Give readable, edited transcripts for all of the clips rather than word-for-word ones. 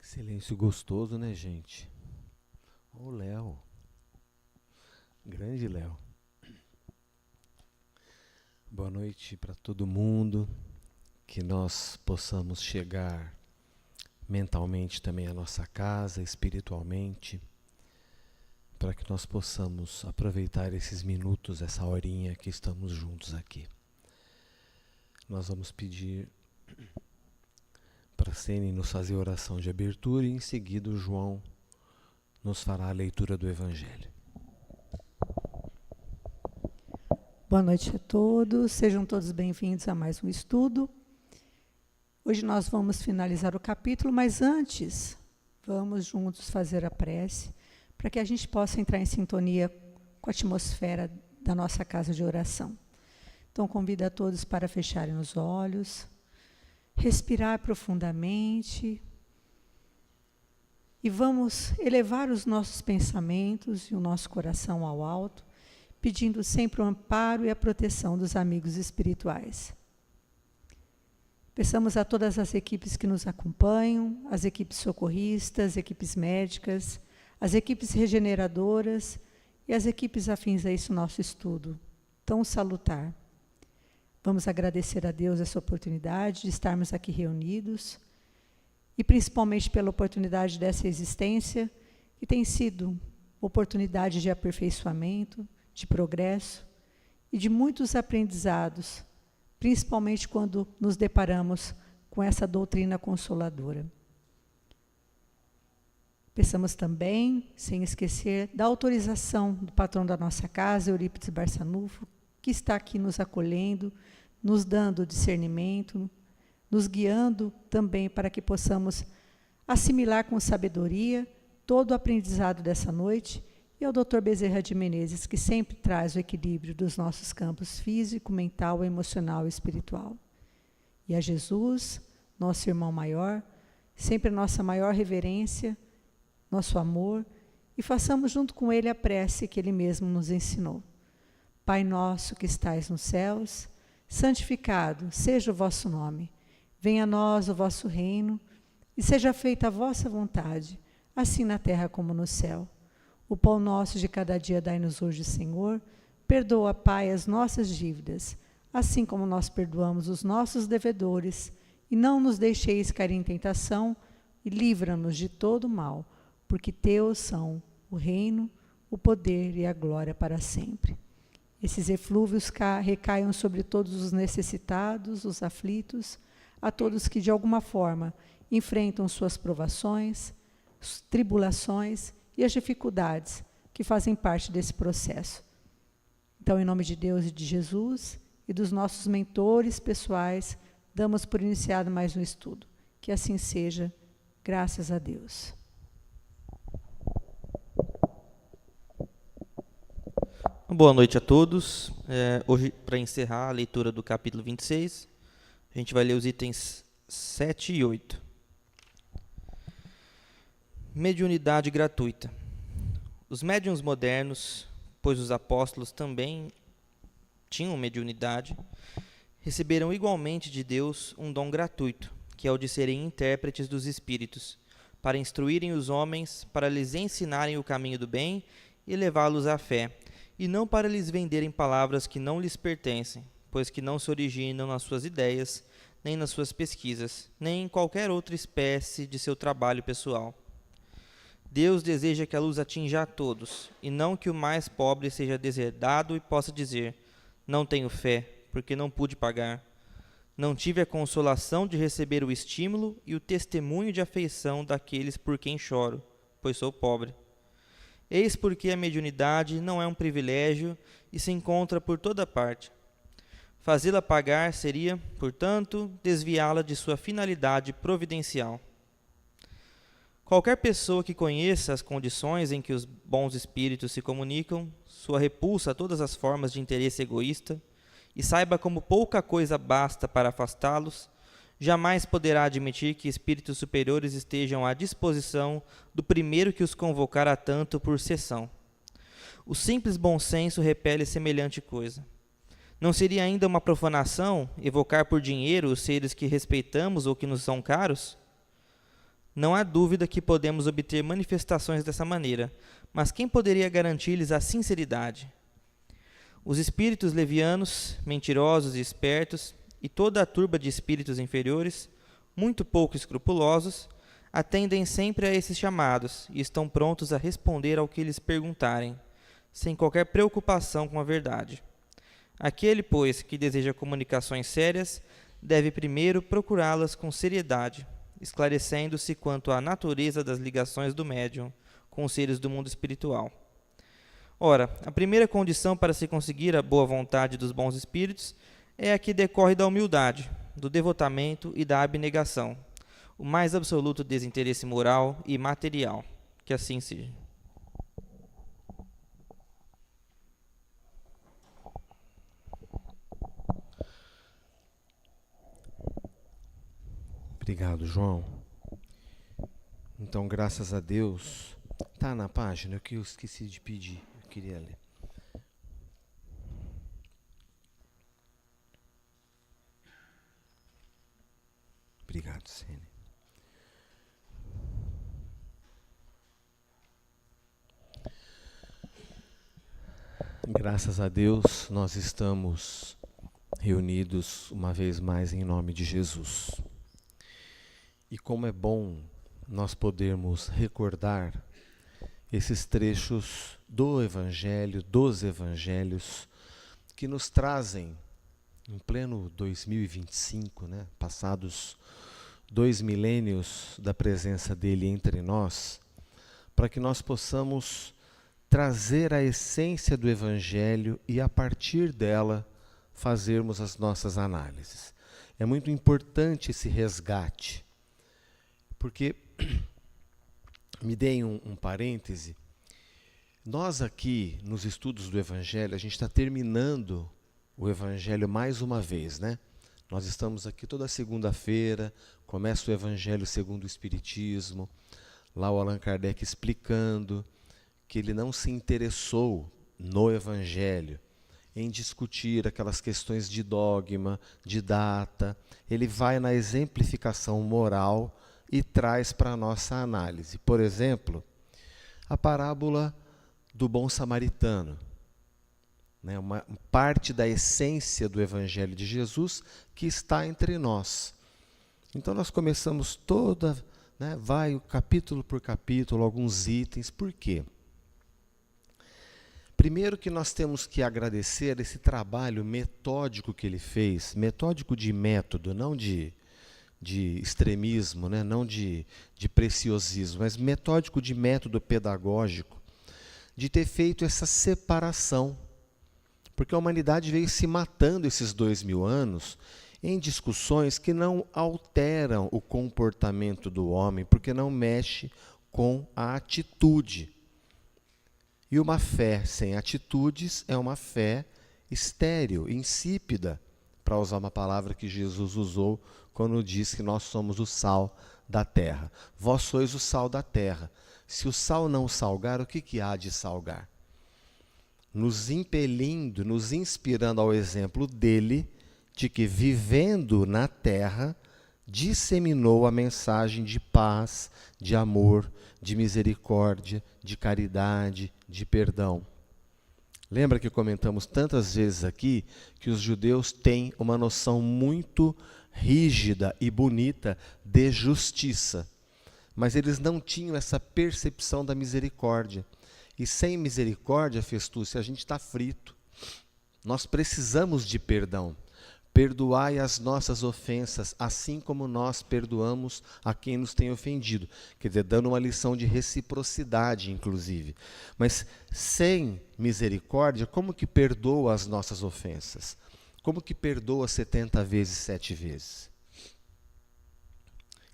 Silêncio gostoso, né, gente? Ô, Léo. Grande Léo. Boa noite para todo mundo. Que nós possamos chegar mentalmente também à nossa casa, espiritualmente, para que nós possamos aproveitar esses minutos, essa horinha que estamos juntos aqui. Nós vamos pedir para a Sene nos fazer oração de abertura e em seguida o João nos fará a leitura do Evangelho. Boa noite a todos, sejam todos bem-vindos a mais um estudo. Hoje nós vamos finalizar o capítulo, mas antes vamos juntos fazer a prece para que a gente possa entrar em sintonia com a atmosfera da nossa casa de oração. Então convido a todos para fecharem os olhos, respirar profundamente e vamos elevar os nossos pensamentos e o nosso coração ao alto, pedindo sempre o amparo e a proteção dos amigos espirituais. Peçamos a todas as equipes que nos acompanham, as equipes socorristas, equipes médicas, as equipes regeneradoras e as equipes afins a esse nosso estudo tão salutar. Vamos agradecer a Deus essa oportunidade de estarmos aqui reunidos e principalmente pela oportunidade dessa existência, que tem sido oportunidade de aperfeiçoamento, de progresso e de muitos aprendizados, principalmente quando nos deparamos com essa doutrina consoladora. Peçamos também, sem esquecer, da autorização do patrão da nossa casa, Eurípides Barçanufo, que está aqui nos acolhendo, nos dando discernimento, nos guiando também para que possamos assimilar com sabedoria todo o aprendizado dessa noite, e ao Dr. Bezerra de Menezes, que sempre traz o equilíbrio dos nossos campos físico, mental, emocional e espiritual. E a Jesus, nosso irmão maior, sempre nossa maior reverência, nosso amor, e façamos junto com ele a prece que ele mesmo nos ensinou. Pai nosso que estais nos céus, santificado seja o vosso nome. Venha a nós o vosso reino, e seja feita a vossa vontade, assim na terra como no céu. O pão nosso de cada dia dai-nos hoje, Senhor. Perdoa, Pai, as nossas dívidas, assim como nós perdoamos os nossos devedores. E não nos deixeis cair em tentação, e livra-nos de todo mal, porque teus são o reino, o poder e a glória para sempre. Esses eflúvios recaiam sobre todos os necessitados, os aflitos, a todos que de alguma forma enfrentam suas provações, tribulações e as dificuldades que fazem parte desse processo. Então, em nome de Deus e de Jesus e dos nossos mentores pessoais, damos por iniciado mais um estudo. Que assim seja, graças a Deus. Boa noite a todos. Hoje, para encerrar a leitura do capítulo 26, a gente vai ler os itens 7 e 8. Mediunidade gratuita. Os médiuns modernos, pois os apóstolos também tinham mediunidade, receberam igualmente de Deus um dom gratuito, que é o de serem intérpretes dos espíritos, para instruírem os homens, para lhes ensinarem o caminho do bem e levá-los à fé, e não para lhes venderem palavras que não lhes pertencem, pois que não se originam nas suas ideias, nem nas suas pesquisas, nem em qualquer outra espécie de seu trabalho pessoal. Deus deseja que a luz atinja a todos, e não que o mais pobre seja deserdado e possa dizer: não tenho fé, porque não pude pagar. Não tive a consolação de receber o estímulo e o testemunho de afeição daqueles por quem choro, pois sou pobre. Eis porque a mediunidade não é um privilégio e se encontra por toda parte. Fazê-la pagar seria, portanto, desviá-la de sua finalidade providencial. Qualquer pessoa que conheça as condições em que os bons espíritos se comunicam, sua repulsa a todas as formas de interesse egoísta, e saiba como pouca coisa basta para afastá-los, jamais poderá admitir que espíritos superiores estejam à disposição do primeiro que os convocar a tanto por sessão. O simples bom senso repele semelhante coisa. Não seria ainda uma profanação evocar por dinheiro os seres que respeitamos ou que nos são caros? Não há dúvida que podemos obter manifestações dessa maneira, mas quem poderia garantir-lhes a sinceridade? Os espíritos levianos, mentirosos e espertos, e toda a turba de espíritos inferiores, muito pouco escrupulosos, atendem sempre a esses chamados e estão prontos a responder ao que lhes perguntarem, sem qualquer preocupação com a verdade. Aquele, pois, que deseja comunicações sérias, deve primeiro procurá-las com seriedade, esclarecendo-se quanto à natureza das ligações do médium com os seres do mundo espiritual. Ora, a primeira condição para se conseguir a boa vontade dos bons espíritos é a que decorre da humildade, do devotamento e da abnegação, o mais absoluto desinteresse moral e material. Que assim seja. Obrigado, João. Então, graças a Deus, está na página que eu esqueci de pedir, eu queria ler. Obrigado, Sene. Graças a Deus, nós estamos reunidos uma vez mais em nome de Jesus. E como é bom nós podermos recordar esses trechos do Evangelho, dos Evangelhos, que nos trazem, em pleno 2025, né, passados 2 milênios da presença dele entre nós, para que nós possamos trazer a essência do Evangelho e, a partir dela, fazermos as nossas análises. É muito importante esse resgate, porque, me deem um parêntese, nós aqui, nos estudos do Evangelho, a gente está terminando o Evangelho mais uma vez, né? Nós estamos aqui toda segunda-feira, começa o Evangelho segundo o Espiritismo, lá o Allan Kardec explicando que ele não se interessou no Evangelho em discutir aquelas questões de dogma, de data. Ele vai na exemplificação moral e traz para a nossa análise. Por exemplo, a parábola do bom samaritano, né, uma parte da essência do Evangelho de Jesus que está entre nós. Então nós começamos toda, né, vai o capítulo por capítulo, alguns itens. Por quê? Primeiro que nós temos que agradecer esse trabalho metódico que ele fez, metódico de método, não de extremismo, né? Não de preciosismo, mas metódico de método pedagógico, de ter feito essa separação. Porque a humanidade veio se matando esses 2000 anos em discussões que não alteram o comportamento do homem, porque não mexe com a atitude. E uma fé sem atitudes é uma fé estéril, insípida, para usar uma palavra que Jesus usou quando diz que nós somos o sal da terra. Vós sois o sal da terra. Se o sal não salgar, o que há de salgar? Nos impelindo, nos inspirando ao exemplo dele, de que vivendo na terra, disseminou a mensagem de paz, de amor, de misericórdia, de caridade, de perdão. Lembra que comentamos tantas vezes aqui que os judeus têm uma noção muito rígida e bonita de justiça, mas eles não tinham essa percepção da misericórdia. E sem misericórdia, Festúcia, a gente está frito. Nós precisamos de perdão. Perdoai as nossas ofensas, assim como nós perdoamos a quem nos tem ofendido. Quer dizer, dando uma lição de reciprocidade, inclusive. Mas sem misericórdia, como que perdoa as nossas ofensas? Como que perdoa 70 vezes, 7 vezes?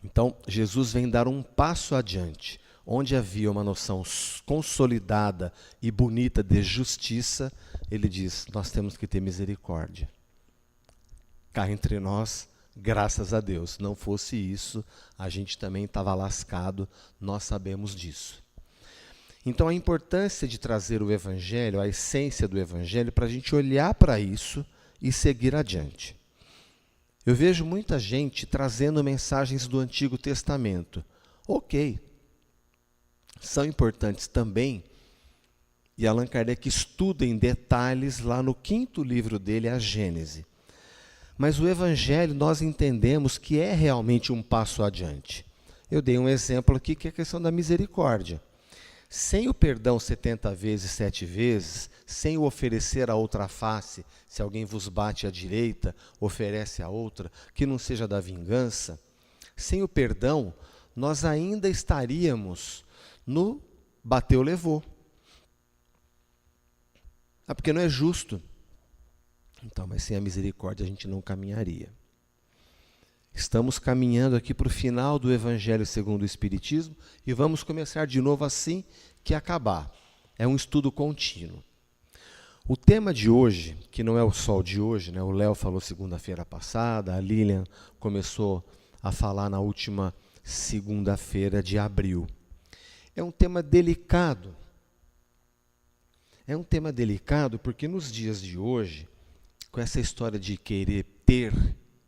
Então, Jesus vem dar um passo adiante. Onde havia uma noção consolidada e bonita de justiça, ele diz, nós temos que ter misericórdia. Cá entre nós, graças a Deus. Se não fosse isso, a gente também estava lascado, nós sabemos disso. Então, a importância de trazer o Evangelho, a essência do Evangelho, para a gente olhar para isso e seguir adiante. Eu vejo muita gente trazendo mensagens do Antigo Testamento. Ok, são importantes também, e Allan Kardec estuda em detalhes lá no 5º livro dele, a Gênese. Mas o Evangelho nós entendemos que é realmente um passo adiante. Eu dei um exemplo aqui que é a questão da misericórdia. Sem o perdão 70 vezes, 7 vezes, sem o oferecer a outra face, se alguém vos bate à direita, oferece a outra, que não seja da vingança, sem o perdão, nós ainda estaríamos no bateu, levou. Porque não é justo. Então, mas sem a misericórdia a gente não caminharia. Estamos caminhando aqui para o final do Evangelho segundo o Espiritismo e vamos começar de novo assim que acabar. É um estudo contínuo. O tema de hoje, que não é o sol de hoje, né? O Léo falou segunda-feira passada, a Lilian começou a falar na última segunda-feira de abril. É um tema delicado. É um tema delicado porque nos dias de hoje, com essa história de querer ter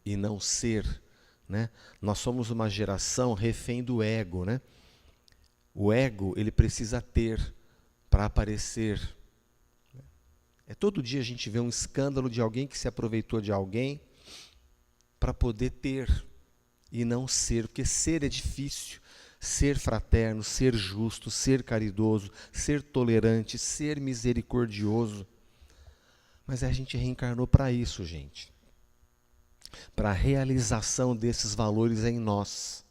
e não ser, né? Nós somos uma geração refém do ego, né? O ego, ele precisa ter para aparecer. Todo dia a gente vê um escândalo de alguém que se aproveitou de alguém para poder ter e não ser, porque ser é difícil. Ser fraterno, ser justo, ser caridoso, ser tolerante, ser misericordioso. Mas a gente reencarnou para isso, gente. Para a realização desses valores em nós.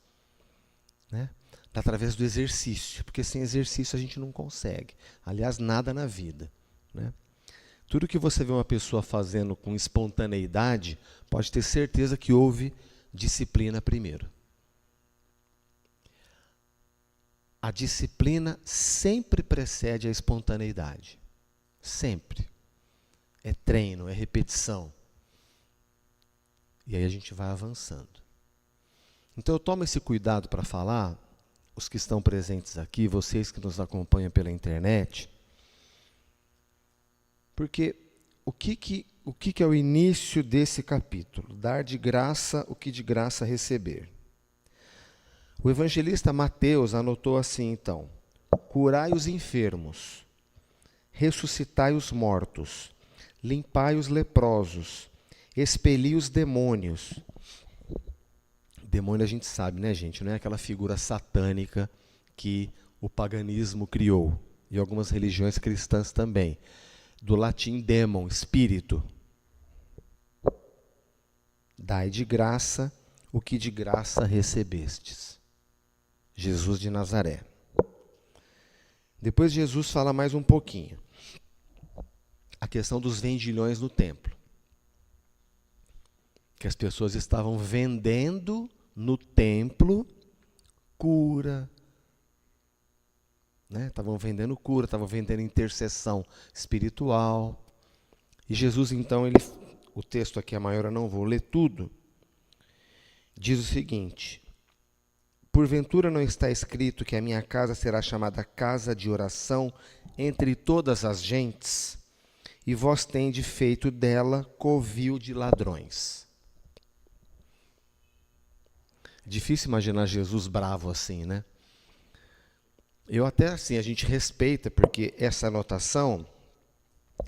Né? Através do exercício. Porque sem exercício a gente não consegue. Aliás, nada na vida. Né? Tudo que você vê uma pessoa fazendo com espontaneidade, pode ter certeza que houve disciplina primeiro. A disciplina sempre precede a espontaneidade. Sempre. É treino, é repetição. E aí a gente vai avançando. Então eu tomo esse cuidado para falar, os que estão presentes aqui, vocês que nos acompanham pela internet, porque o que é o início desse capítulo? Dar de graça o que de graça receber. O evangelista Mateus anotou assim, então: curai os enfermos, ressuscitai os mortos, limpai os leprosos, expeli os demônios. Demônio a gente sabe, né, gente? Não é aquela figura satânica que o paganismo criou, e algumas religiões cristãs também. Do latim demon, espírito. Dai de graça o que de graça recebestes. Jesus de Nazaré. Depois Jesus fala mais um pouquinho. A questão dos vendilhões no templo. Que as pessoas estavam vendendo no templo cura. Né? Estavam vendendo cura, estavam vendendo intercessão espiritual. E Jesus, então, o texto aqui é maior, eu não vou ler tudo. Diz o seguinte: porventura não está escrito que a minha casa será chamada casa de oração entre todas as gentes, e vós tendes feito dela covil de ladrões. Difícil imaginar Jesus bravo assim, né? Eu até assim, a gente respeita, porque essa anotação,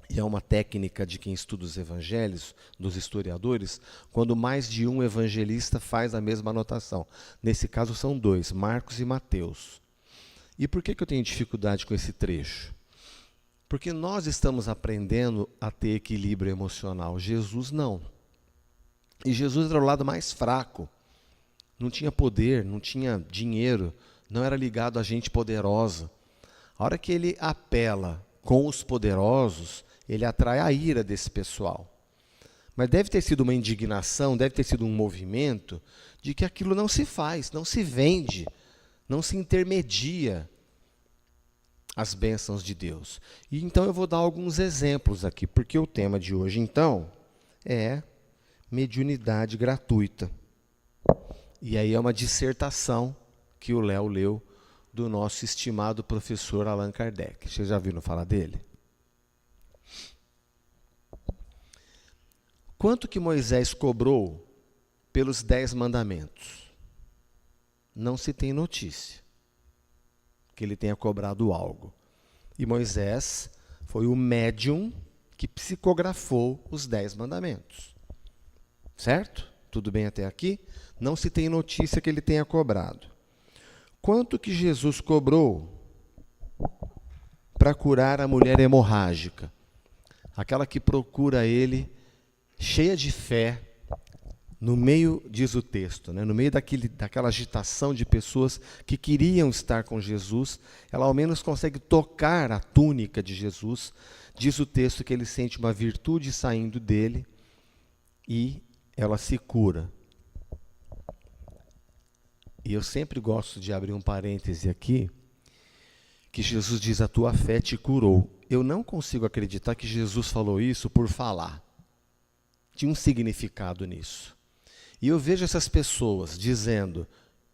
e é uma técnica de quem estuda os evangelhos, dos historiadores, quando mais de um evangelista faz a mesma anotação. Nesse caso são 2, Marcos e Mateus. E por que eu tenho dificuldade com esse trecho? Porque nós estamos aprendendo a ter equilíbrio emocional. Jesus não. E Jesus era o lado mais fraco. Não tinha poder, não tinha dinheiro, não era ligado a gente poderosa. A hora que ele apela com os poderosos, ele atrai a ira desse pessoal. Mas deve ter sido uma indignação, deve ter sido um movimento de que aquilo não se faz, não se vende, não se intermedia as bênçãos de Deus. E então eu vou dar alguns exemplos aqui, porque o tema de hoje, então, é mediunidade gratuita. E aí é uma dissertação que o Léo leu do nosso estimado professor Allan Kardec. Vocês já viram falar dele? Quanto que Moisés cobrou pelos 10 mandamentos? não se tem notícia que ele tenha cobrado algo. E Moisés foi o médium que psicografou os 10 mandamentos. Certo? Tudo bem até aqui? Não se tem notícia que ele tenha cobrado. Quanto que Jesus cobrou para curar a mulher hemorrágica? Aquela que procura ele, cheia de fé, no meio, diz o texto, né, no meio daquela agitação de pessoas que queriam estar com Jesus, ela ao menos consegue tocar a túnica de Jesus. Diz o texto que ele sente uma virtude saindo dele e ela se cura. E eu sempre gosto de abrir um parêntese aqui, que Jesus diz, a tua fé te curou. Eu não consigo acreditar que Jesus falou isso por falar. Tinha um significado nisso. E eu vejo essas pessoas dizendo,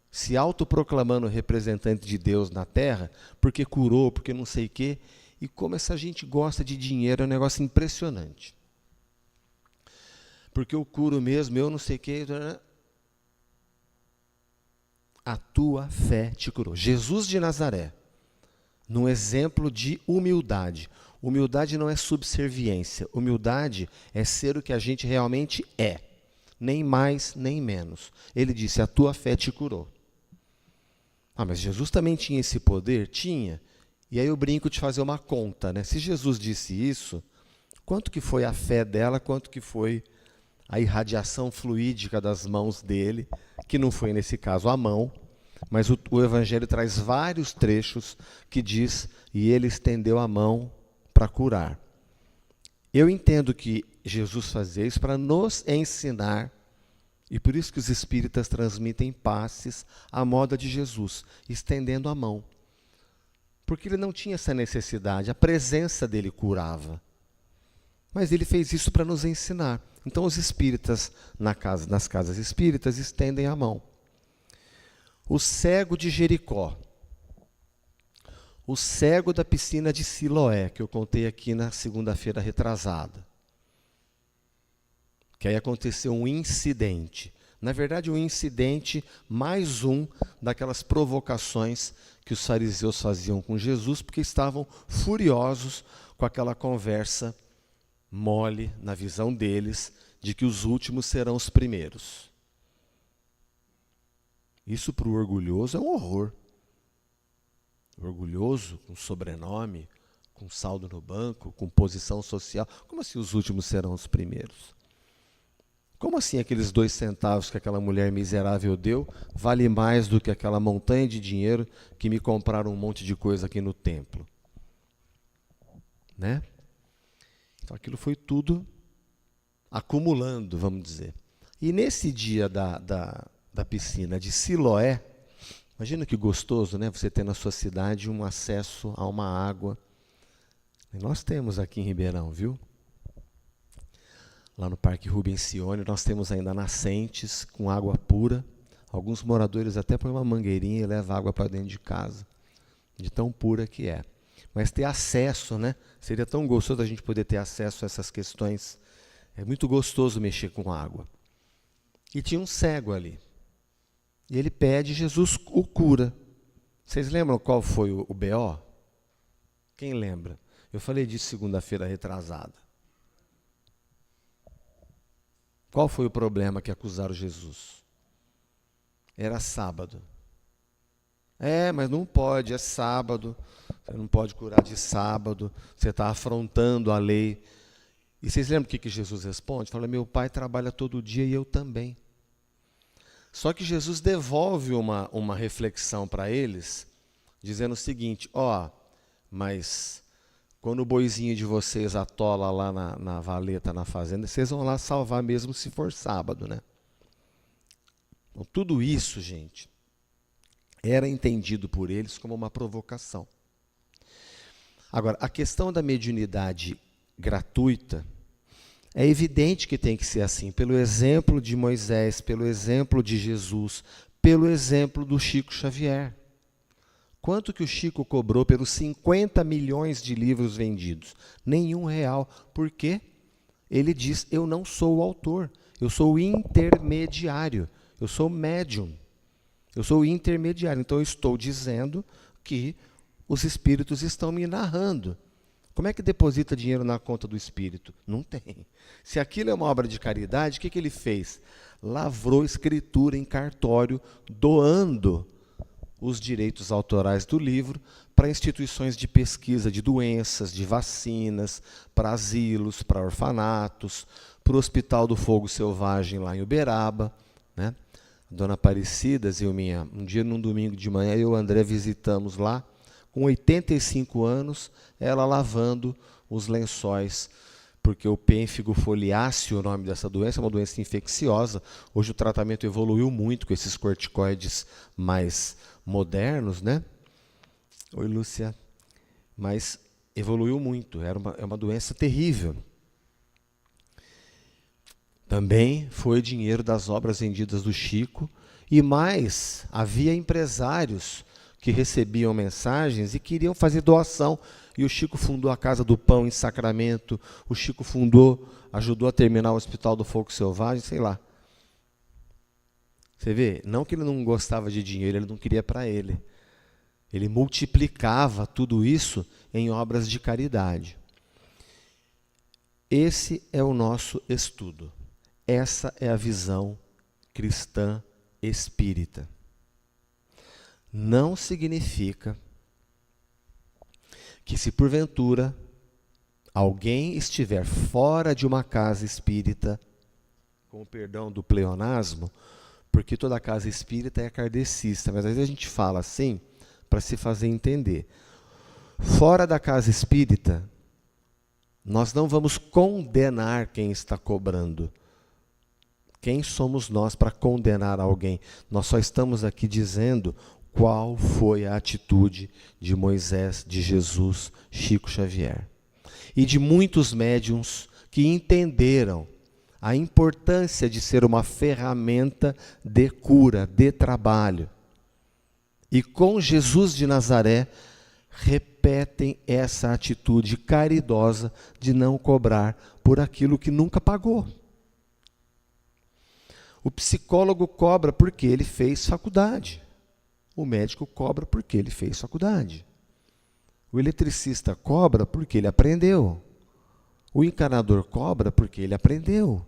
se autoproclamando representante de Deus na terra, porque curou, porque não sei o quê, e como essa gente gosta de dinheiro, é um negócio impressionante. Porque eu curo mesmo, eu não sei o quê. A tua fé te curou. Jesus de Nazaré, num exemplo de humildade. Humildade não é subserviência. Humildade é ser o que a gente realmente é. Nem mais, nem menos. Ele disse, a tua fé te curou. Ah, mas Jesus também tinha esse poder? Tinha. E aí eu brinco de fazer uma conta, né? Se Jesus disse isso, quanto que foi a fé dela, quanto que foi a irradiação fluídica das mãos dele, que não foi nesse caso a mão, mas o Evangelho traz vários trechos que diz, e ele estendeu a mão para curar. Eu entendo que Jesus fazia isso para nos ensinar, e por isso que os espíritas transmitem passes à moda de Jesus, estendendo a mão. Porque ele não tinha essa necessidade, a presença dele curava. Mas ele fez isso para nos ensinar. Então os espíritas, nas casas espíritas, estendem a mão. O cego de Jericó. O cego da piscina de Siloé, que eu contei aqui na segunda-feira retrasada. Que aí aconteceu um incidente. Na verdade, um incidente, mais um daquelas provocações que os fariseus faziam com Jesus, porque estavam furiosos com aquela conversa mole, na visão deles, de que os últimos serão os primeiros. Isso para o orgulhoso é um horror. O orgulhoso, com sobrenome, com saldo no banco, com posição social. Como assim os últimos serão os primeiros? Como assim aqueles 2 centavos que aquela mulher miserável deu vale mais do que aquela montanha de dinheiro que me compraram um monte de coisa aqui no templo? Né? Então aquilo foi tudo acumulando, vamos dizer. E nesse dia da piscina de Siloé, imagina que gostoso, né? Você ter na sua cidade um acesso a uma água. E nós temos aqui em Ribeirão, viu? Lá no Parque Rubens Cione, nós temos ainda nascentes com água pura. Alguns moradores até põem uma mangueirinha e levam água para dentro de casa, de tão pura que é. Mas ter acesso, né? Seria tão gostoso a gente poder ter acesso a essas questões. É muito gostoso mexer com água. E tinha um cego ali. E ele pede, Jesus o cura. Vocês lembram qual foi o BO? Quem lembra? Eu falei disso segunda-feira retrasada. Qual foi o problema que acusaram Jesus? Era sábado. Mas não pode, é sábado. Você não pode curar de sábado. Você está afrontando a lei. E vocês lembram o que Jesus responde? Fala, meu pai trabalha todo dia e eu também. Só que Jesus devolve uma reflexão para eles, dizendo o seguinte, mas quando o boizinho de vocês atola lá na valeta, na fazenda, vocês vão lá salvar mesmo se for sábado, né? Então, tudo isso, gente, era entendido por eles como uma provocação. Agora, a questão da mediunidade gratuita, é evidente que tem que ser assim, pelo exemplo de Moisés, pelo exemplo de Jesus, pelo exemplo do Chico Xavier. Quanto que o Chico cobrou pelos 50 milhões de livros vendidos? Nenhum real. Por quê? Ele diz, eu não sou o autor, eu sou o intermediário, eu sou médium. Eu sou o intermediário, então eu estou dizendo que os espíritos estão me narrando. Como é que deposita dinheiro na conta do espírito? Não tem. Se aquilo é uma obra de caridade, o que ele fez? Lavrou escritura em cartório, doando os direitos autorais do livro para instituições de pesquisa de doenças, de vacinas, para asilos, para orfanatos, para o Hospital do Fogo Selvagem lá em Uberaba, né? A dona Aparecida, Zilminha, um dia num domingo de manhã, eu e o André visitamos lá, com 85 anos, ela lavando os lençóis, porque o pênfigo foliáceo, o nome dessa doença, é uma doença infecciosa. Hoje o tratamento evoluiu muito com esses corticoides mais modernos, né? Oi, Lúcia. Mas evoluiu muito, é uma doença terrível. Também foi dinheiro das obras vendidas do Chico, e mais, havia empresários que recebiam mensagens e queriam fazer doação. E o Chico fundou a Casa do Pão em Sacramento, o Chico ajudou a terminar o Hospital do Fogo Selvagem, sei lá. Você vê, não que ele não gostava de dinheiro, ele não queria para ele. Ele multiplicava tudo isso em obras de caridade. Esse é o nosso estudo. Essa é a visão cristã espírita. Não significa que, se porventura alguém estiver fora de uma casa espírita, com o perdão do pleonasmo, porque toda casa espírita é kardecista, mas às vezes a gente fala assim para se fazer entender. Fora da casa espírita, nós não vamos condenar quem está cobrando. Quem somos nós para condenar alguém? Nós só estamos aqui dizendo qual foi a atitude de Moisés, de Jesus, Chico Xavier. E de muitos médiuns que entenderam a importância de ser uma ferramenta de cura, de trabalho. E com Jesus de Nazaré, repetem essa atitude caridosa de não cobrar por aquilo que nunca pagou. O psicólogo cobra porque ele fez faculdade. O médico cobra porque ele fez faculdade. O eletricista cobra porque ele aprendeu. O encanador cobra porque ele aprendeu.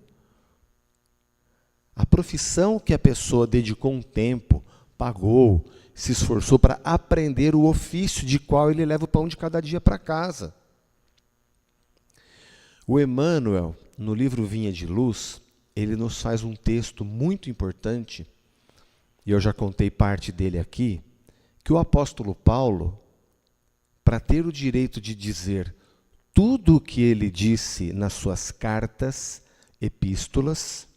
A profissão que a pessoa dedicou um tempo, pagou, se esforçou para aprender o ofício de qual ele leva o pão de cada dia para casa. O Emmanuel, no livro Vinha de Luz, ele nos faz um texto muito importante, e eu já contei parte dele aqui, que o apóstolo Paulo, para ter o direito de dizer tudo o que ele disse nas suas cartas, epístolas,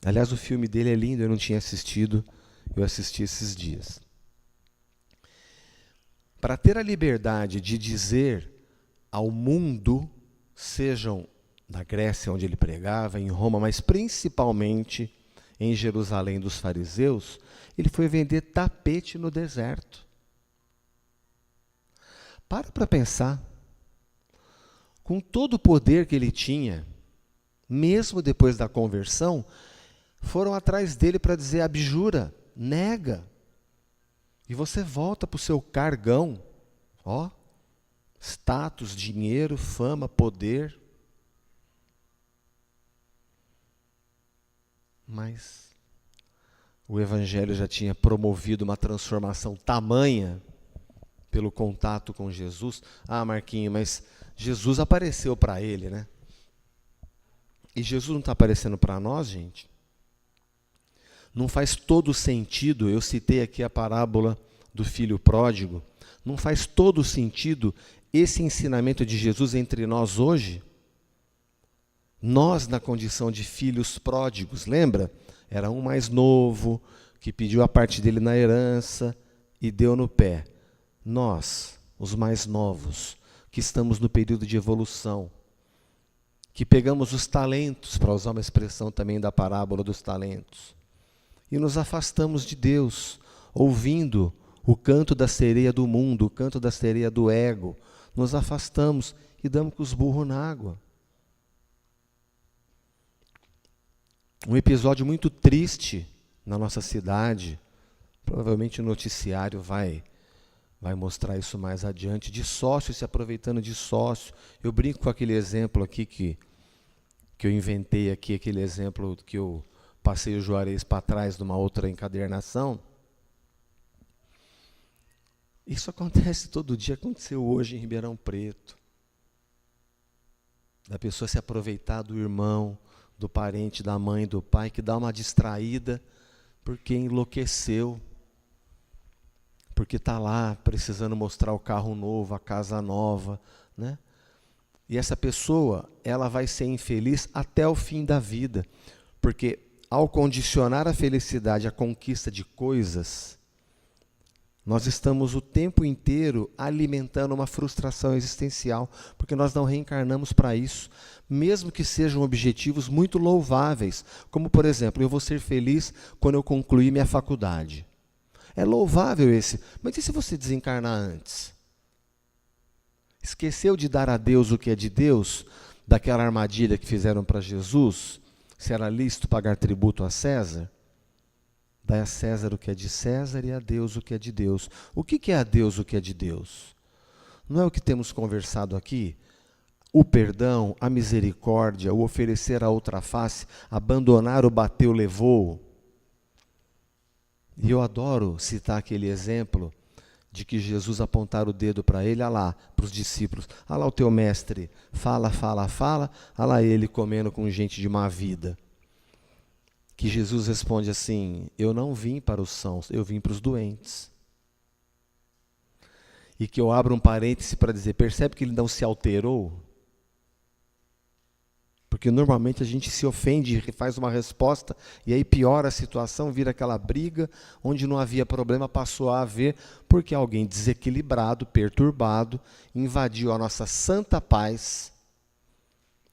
aliás, o filme dele é lindo, eu não tinha assistido, eu assisti esses dias. Para ter a liberdade de dizer ao mundo, sejam na Grécia, onde ele pregava, em Roma, mas principalmente em Jerusalém dos fariseus, ele foi vender tapete no deserto. Para pensar. Com todo o poder que ele tinha, mesmo depois da conversão, foram atrás dele para dizer: abjura, nega. E você volta para o seu cargão, ó, status, dinheiro, fama, poder. Mas o Evangelho já tinha promovido uma transformação tamanha pelo contato com Jesus. Ah, Marquinho, mas Jesus apareceu para ele, né? E Jesus não está aparecendo para nós, gente? Não faz todo sentido, eu citei aqui a parábola do filho pródigo, não faz todo sentido esse ensinamento de Jesus entre nós hoje? Nós, na condição de filhos pródigos, lembra? Era um mais novo, que pediu a parte dele na herança e deu no pé. Nós, os mais novos, que estamos no período de evolução, que pegamos os talentos, para usar uma expressão também da parábola dos talentos, e nos afastamos de Deus, ouvindo o canto da sereia do mundo, o canto da sereia do ego, nos afastamos e damos com os burros na água. Um episódio muito triste na nossa cidade, provavelmente o noticiário vai mostrar isso mais adiante, de sócio se aproveitando de sócio. Eu brinco com aquele exemplo aqui que eu inventei aqui, aquele exemplo que eu passei o Juarez para trás de uma outra encadernação. Isso acontece todo dia, aconteceu hoje em Ribeirão Preto. Da pessoa se aproveitar do irmão, do parente, da mãe, do pai, que dá uma distraída porque enlouqueceu. Porque está lá precisando mostrar o carro novo, a casa nova, né? E essa pessoa, ela vai ser infeliz até o fim da vida. Porque ao condicionar a felicidade à conquista de coisas, nós estamos o tempo inteiro alimentando uma frustração existencial, porque nós não reencarnamos para isso, mesmo que sejam objetivos muito louváveis, como, por exemplo, eu vou ser feliz quando eu concluir minha faculdade. É louvável esse, mas e se você desencarnar antes? Esqueceu de dar a Deus o que é de Deus, daquela armadilha que fizeram para Jesus, se era lícito pagar tributo a César? Dai a César o que é de César e a Deus o que é de Deus. O que é a Deus o que é de Deus? Não é o que temos conversado aqui? O perdão, a misericórdia, o oferecer a outra face, abandonar o bateu, levou. E eu adoro citar aquele exemplo de que Jesus apontar o dedo para ele, olha lá, para os discípulos, olha lá o teu mestre, fala, fala, fala, olha lá ele comendo com gente de má vida. Que Jesus responde assim, eu não vim para os sãos, eu vim para os doentes. E que eu abro um parêntese para dizer, percebe que ele não se alterou? Porque normalmente a gente se ofende e faz uma resposta, e aí piora a situação, vira aquela briga, onde não havia problema, passou a haver, porque alguém desequilibrado, perturbado, invadiu a nossa santa paz,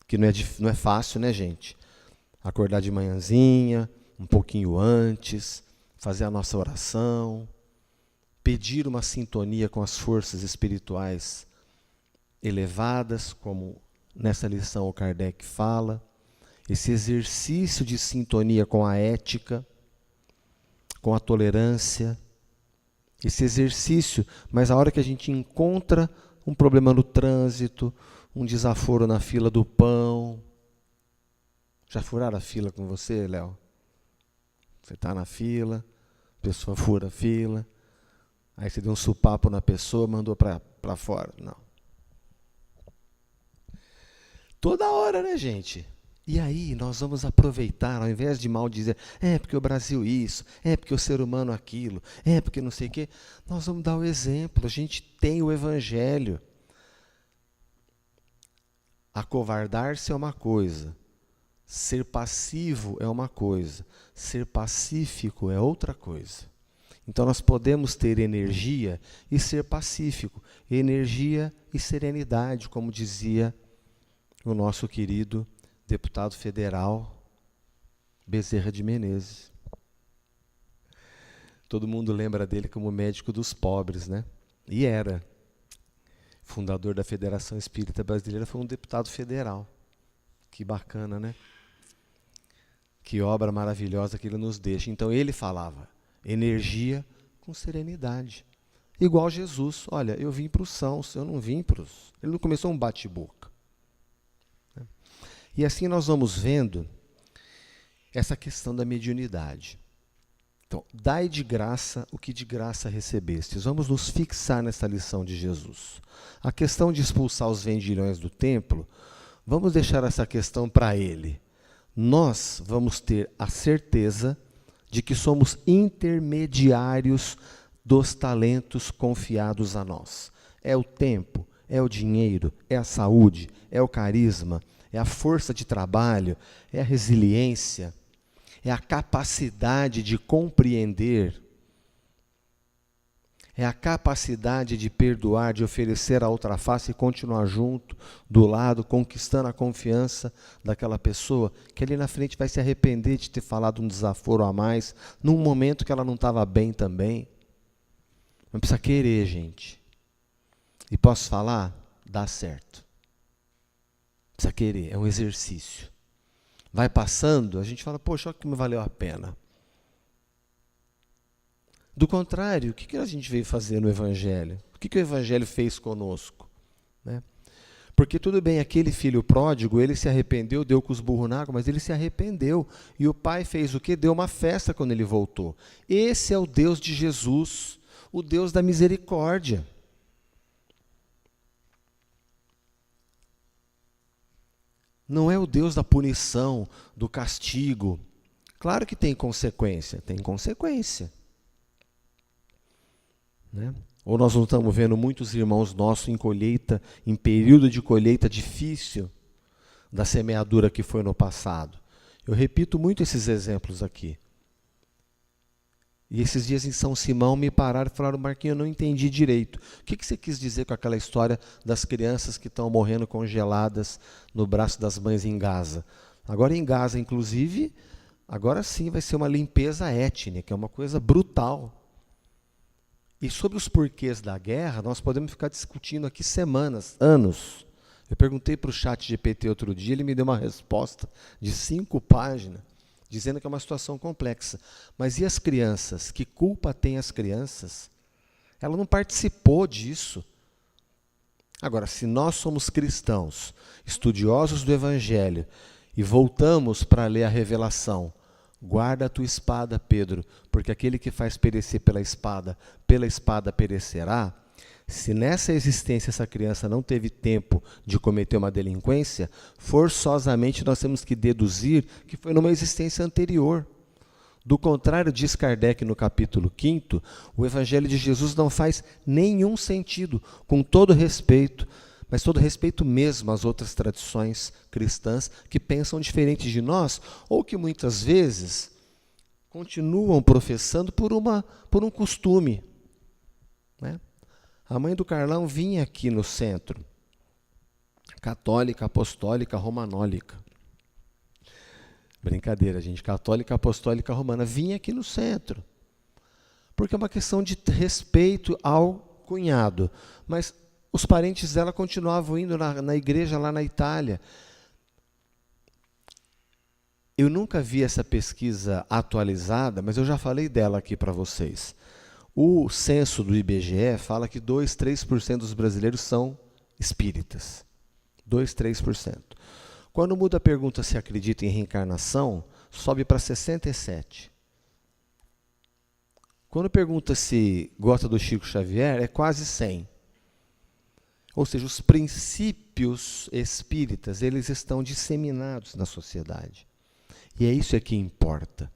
que não é fácil, né, gente? Acordar de manhãzinha, um pouquinho antes, fazer a nossa oração, pedir uma sintonia com as forças espirituais elevadas, como nessa lição o Kardec fala, esse exercício de sintonia com a ética, com a tolerância, esse exercício, mas a hora que a gente encontra um problema no trânsito, um desaforo na fila do pão. Já furaram a fila com você, Léo? Você está na fila, a pessoa fura a fila, aí você deu um supapo na pessoa, mandou para fora. Não. Toda hora, né, gente? E aí nós vamos aproveitar, ao invés de maldizer, porque o Brasil isso, porque o ser humano aquilo, porque não sei o quê, nós vamos dar o exemplo, a gente tem o Evangelho. Acovardar-se é uma coisa, ser passivo é uma coisa, ser pacífico é outra coisa. Então nós podemos ter energia e ser pacífico, energia e serenidade, como dizia o nosso querido deputado federal Bezerra de Menezes. Todo mundo lembra dele como médico dos pobres, né? E era. Fundador da Federação Espírita Brasileira, foi um deputado federal. Que bacana, né? Que obra maravilhosa que ele nos deixa. Então ele falava, energia com serenidade. Igual Jesus, olha, eu vim para os sãos, eu não vim para os... Ele não começou um bate-boca. E assim nós vamos vendo essa questão da mediunidade. Então, dai de graça o que de graça recebestes. Vamos nos fixar nessa lição de Jesus. A questão de expulsar os vendilhões do templo, vamos deixar essa questão para ele. Nós vamos ter a certeza de que somos intermediários dos talentos confiados a nós. É o tempo, é o dinheiro, é a saúde, é o carisma, é a força de trabalho, é a resiliência, é a capacidade de compreender, é a capacidade de perdoar, de oferecer a outra face e continuar junto, do lado, conquistando a confiança daquela pessoa, que ali na frente vai se arrepender de ter falado um desaforo a mais, num momento que ela não estava bem também. Não precisa querer, gente. E posso falar? Dá certo. Precisa querer, é um exercício. Vai passando, a gente fala, poxa, olha que me valeu a pena. Do contrário, o que a gente veio fazer no Evangelho? O que o Evangelho fez conosco? Né? Porque tudo bem, aquele filho pródigo, ele se arrependeu, deu com os burros na água, mas ele se arrependeu. E o pai fez o quê? Deu uma festa quando ele voltou. Esse é o Deus de Jesus, o Deus da misericórdia. Não é o Deus da punição, do castigo. Claro que tem consequência, tem consequência. Né? Ou nós não estamos vendo muitos irmãos nossos em colheita, em período de colheita difícil da semeadura que foi no passado. Eu repito muito esses exemplos aqui. E esses dias em São Simão me pararam e falaram: Marquinhos, eu não entendi direito. O que você quis dizer com aquela história das crianças que estão morrendo congeladas no braço das mães em Gaza? Agora em Gaza, inclusive, agora sim vai ser uma limpeza étnica, é uma coisa brutal. E sobre os porquês da guerra, nós podemos ficar discutindo aqui semanas, anos. Eu perguntei para o ChatGPT outro dia, ele me deu uma resposta de 5 páginas, dizendo que é uma situação complexa. Mas e as crianças? Que culpa tem as crianças? Ela não participou disso. Agora, se nós somos cristãos, estudiosos do Evangelho, e voltamos para ler a revelação, guarda a tua espada, Pedro, porque aquele que faz perecer pela espada perecerá. Se nessa existência essa criança não teve tempo de cometer uma delinquência, forçosamente nós temos que deduzir que foi numa existência anterior. Do contrário, diz Kardec no capítulo 5º, o Evangelho de Jesus não faz nenhum sentido, com todo respeito, mas todo respeito mesmo às outras tradições cristãs que pensam diferente de nós, ou que muitas vezes continuam professando por um costume. Né? A mãe do Carlão vinha aqui no centro, católica, apostólica, romanólica. Brincadeira, gente, católica, apostólica, romana, vinha aqui no centro. Porque é uma questão de respeito ao cunhado. Mas os parentes dela continuavam indo na igreja lá na Itália. Eu nunca vi essa pesquisa atualizada, mas eu já falei dela aqui para vocês. O censo do IBGE fala que 2, 3% dos brasileiros são espíritas. 2, 3%. Quando muda a pergunta se acredita em reencarnação, sobe para 67%. Quando pergunta se gosta do Chico Xavier, é quase 100%. Ou seja, os princípios espíritas, eles estão disseminados na sociedade. E é isso que importa.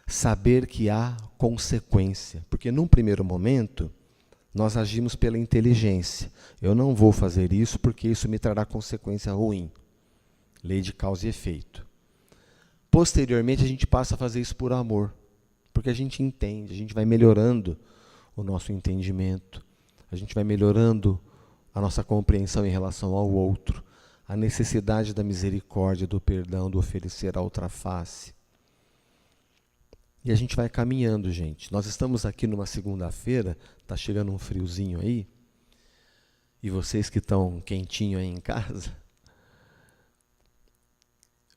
Saber que há consequência. Porque num primeiro momento, nós agimos pela inteligência. Eu não vou fazer isso porque isso me trará consequência ruim. Lei de causa e efeito. Posteriormente, a gente passa a fazer isso por amor. Porque a gente entende, a gente vai melhorando o nosso entendimento. A gente vai melhorando a nossa compreensão em relação ao outro. A necessidade da misericórdia, do perdão, do oferecer a outra face. E a gente vai caminhando, gente. Nós estamos aqui numa segunda-feira, está chegando um friozinho aí, e vocês que estão quentinho aí em casa,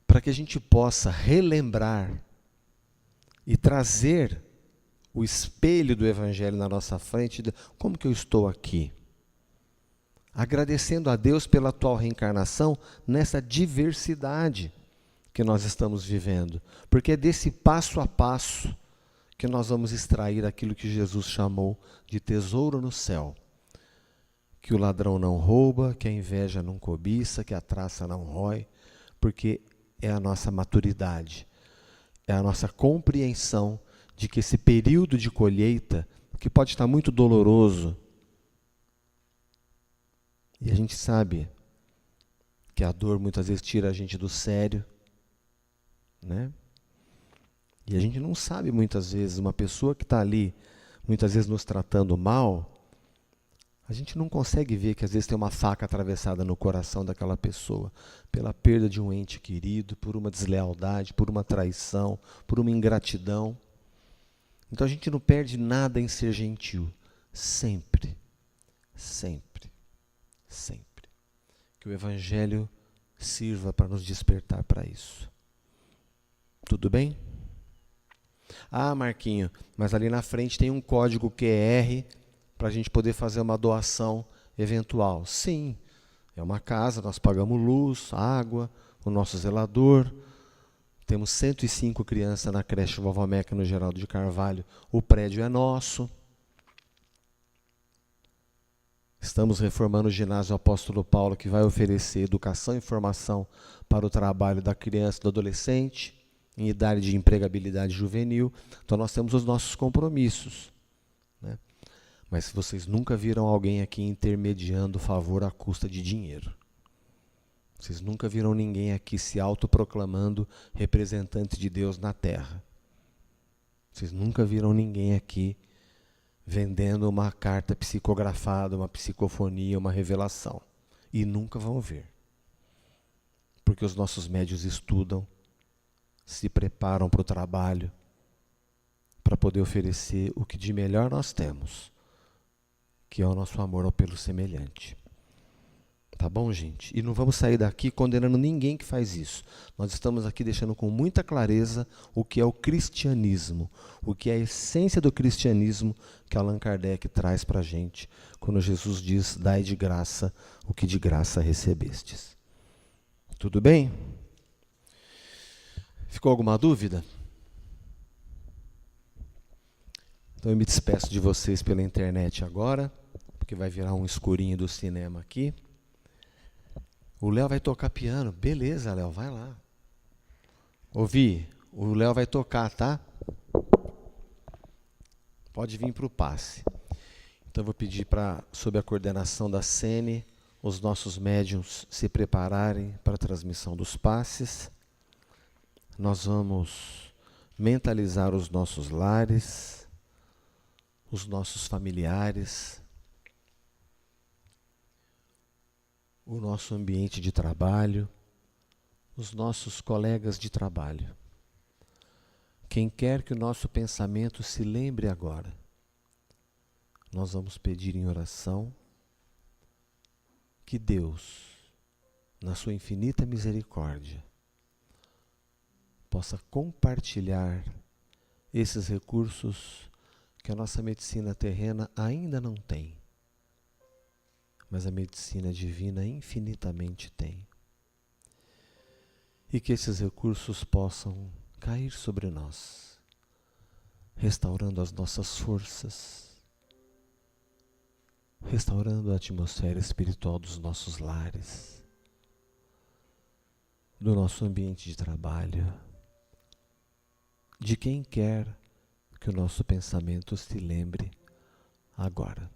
para que a gente possa relembrar e trazer o espelho do Evangelho na nossa frente, como que eu estou aqui? Agradecendo a Deus pela atual reencarnação nessa diversidade que nós estamos vivendo. Porque é desse passo a passo que nós vamos extrair aquilo que Jesus chamou de tesouro no céu. Que o ladrão não rouba, que a inveja não cobiça, que a traça não rói, porque é a nossa maturidade, é a nossa compreensão de que esse período de colheita, que pode estar muito doloroso, e a gente sabe que a dor muitas vezes tira a gente do sério, né? E a gente não sabe muitas vezes, uma pessoa que está ali, muitas vezes nos tratando mal, a gente não consegue ver que às vezes tem uma faca atravessada no coração daquela pessoa, pela perda de um ente querido, por uma deslealdade, por uma traição, por uma ingratidão. Então a gente não perde nada em ser gentil, sempre, sempre, sempre. Que o Evangelho sirva para nos despertar para isso. Tudo bem? Ah, Marquinho, mas ali na frente tem um código QR para a gente poder fazer uma doação eventual. Sim, é uma casa, nós pagamos luz, água, o nosso zelador. Temos 105 crianças na creche Vovó Meca no Geraldo de Carvalho. O prédio é nosso. Estamos reformando o ginásio Apóstolo Paulo, que vai oferecer educação e formação para o trabalho da criança e do adolescente, em idade de empregabilidade juvenil. Então nós temos os nossos compromissos, né? Mas vocês nunca viram alguém aqui intermediando favor à custa de dinheiro. Vocês nunca viram ninguém aqui se autoproclamando representante de Deus na terra. Vocês nunca viram ninguém aqui vendendo uma carta psicografada, uma psicofonia, uma revelação. E nunca vão ver. Porque os nossos médios estudam, se preparam para o trabalho, para poder oferecer o que de melhor nós temos, que é o nosso amor ao pelo semelhante. Tá bom, gente? E não vamos sair daqui condenando ninguém que faz isso. Nós estamos aqui deixando com muita clareza o que é o cristianismo, o que é a essência do cristianismo que Allan Kardec traz para a gente, quando Jesus diz, dai de graça o que de graça recebestes. Tudo bem? Ficou alguma dúvida? Então eu me despeço de vocês pela internet agora, porque vai virar um escurinho do cinema aqui. O Léo vai tocar piano. Beleza, Léo, vai lá. Ouvi, o Léo vai tocar, tá? Pode vir para o passe. Então eu vou pedir para, sob a coordenação da Sene, os nossos médiuns se prepararem para a transmissão dos passes. Nós vamos mentalizar os nossos lares, os nossos familiares, o nosso ambiente de trabalho, os nossos colegas de trabalho. Quem quer que o nosso pensamento se lembre agora, nós vamos pedir em oração que Deus, na sua infinita misericórdia, possa compartilhar esses recursos que a nossa medicina terrena ainda não tem, mas a medicina divina infinitamente tem. E que esses recursos possam cair sobre nós, restaurando as nossas forças, restaurando a atmosfera espiritual dos nossos lares, do nosso ambiente de trabalho, de quem quer que o nosso pensamento se lembre agora.